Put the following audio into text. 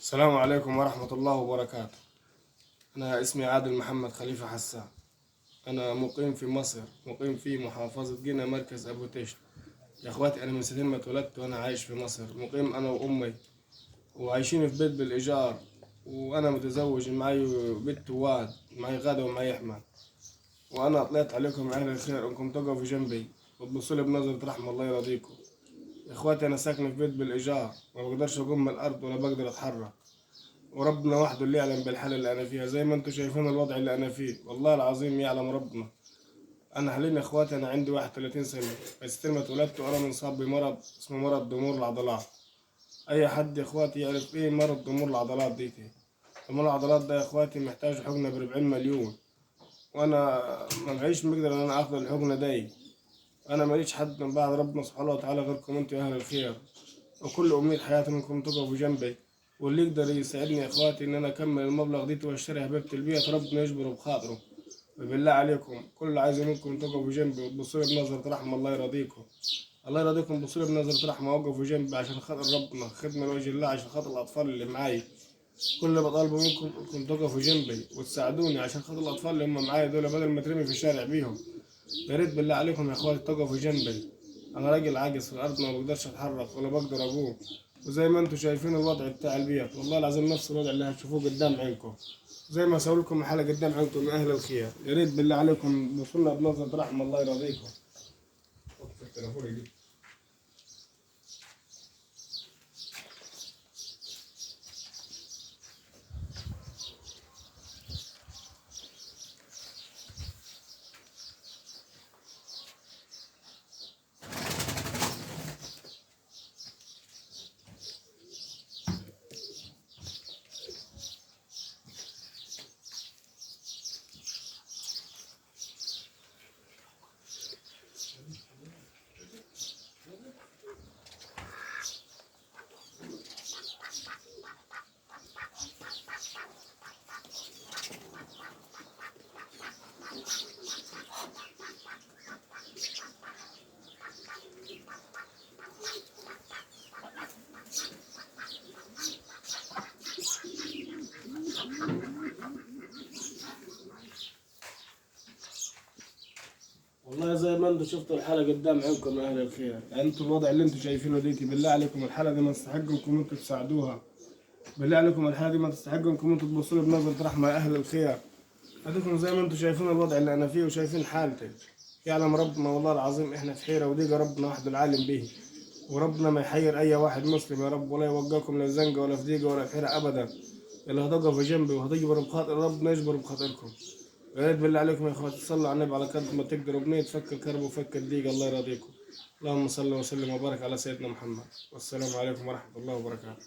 السلام عليكم ورحمة الله وبركاته. أنا اسمي عادل محمد خليفة حسان. أنا مقيم في مصر، مقيم في محافظة جنة، مركز أبو تيش. يا إخواتي، أنا من سنين ما اتولدت وأنا عايش في مصر، مقيم أنا وأمي وعايشين في بيت بالإيجار. وأنا متزوج، معي بنت وواد، معي غادة ومعي أحمد. وأنا طلعت عليكم أهل الخير إنكم تقفوا جنبي وتبصوا لي بنظرة رحمة، الله يرضيكم. يا إخواتي، أنا ساكن في بيت بالإيجار، ما بقدرش أقوم من الأرض ولا بقدر أتحرك، وربنا وحده اللي يعلم بالحالة اللي أنا فيها. زي ما انتم شايفين الوضع اللي أنا فيه، والله العظيم يعلم ربنا. أنا حاليا يا إخواتي أنا عندي 31 سنة، بس ما اتولدت وأنا مصاب بمرض اسمه مرض ضمور العضلات. أي حد يا إخواتي يعرف إيه مرض ضمور العضلات ديتي؟ ضمور العضلات ده يا إخواتي محتاج حقنة ب40 مليون، وأنا ما معيش مقدر إن أنا آخذ الحقنة دي. أنا ماليش حد من بعد ربنا سبحانه وتعالى غيركم أنتوا يا أهل الخير، وكل أمنية حياتي إنكم تقفوا جنبي. واللي يقدر يساعدني يا إخواتي إن أنا أكمل المبلغ دي وأشتري حبيبة البيت، ربنا يجبره بخاطره. وبالله عليكم كل اللي عايز منكم تقفوا جنبي وتبصوا لي بنظرة رحمة، الله يرضيكم. الله يرضيكم، بصوا لي بنظرة رحمة، وقفوا جنبي عشان خاطر ربنا، خدمة لوجه الله، عشان خاطر الأطفال اللي معاي. كل اللي بطالبه منكم إنكم تقفوا جنبي وتساعدوني عشان خاطر الأطفال اللي هم معايا دول، بدل ما ترمي في الشارع بيهم. يا ريت بالله عليكم يا اخواتي تقفوا جنبي. انا راجل عاجز في الارض، ما بقدرش اتحرك ولا بقدر اقوم. وزي ما انتم شايفين الوضع بتاع البيت، والله العظيم نفس الوضع اللي هتشوفوه قدام عينكم. زي ما اسوي لكم حاله قدام عينكم من اهل الخير. يا ريت بالله عليكم وصلنا بنظرة رحمة، الله يرضيكم. وقف التليفون يجي. والله زي ما انتم شفتوا الحالة قدام عينكم يا اهل الخير، يعني انتم الوضع اللي انتم شايفينه ديتي، بالله عليكم الحالة دي ما تستحق انكم انتم تساعدوها. بالله عليكم الحالة دي ما تستحق انكم انتم تبصوا لي بنظرة رحمة يا اهل الخير. اديكم زي ما انتم شايفين الوضع اللي انا فيه وشايفين حالتي. يعلم ربنا والله العظيم احنا في حيرة وضيقة، ربنا وحده العالم به. وربنا ما يحير اي واحد مسلم يا رب، ولا يوقعكم للزنقة ولا في ضيقة ولا في حيرة ابدا. اللي هتقفوا جنبي وهتجبروا بخاطر ربنا يجبر بخاطركم. يا ريت بالله عليكم يا اخواتي تصلوا على النبي على قد ما تقدروا، بنية تفك الكرب وفك الضيق، الله يرضيكم. اللهم صل وسلم وبارك على سيدنا محمد، والسلام عليكم ورحمة الله وبركاته.